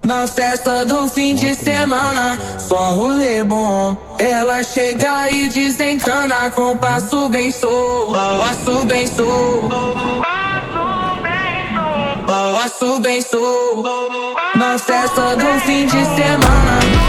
Na festa do fim de semana, só rolê bom. Ela chega e desencana com passo bem solto, passo bem solto, passo bem solto. Na festa do fim de semana.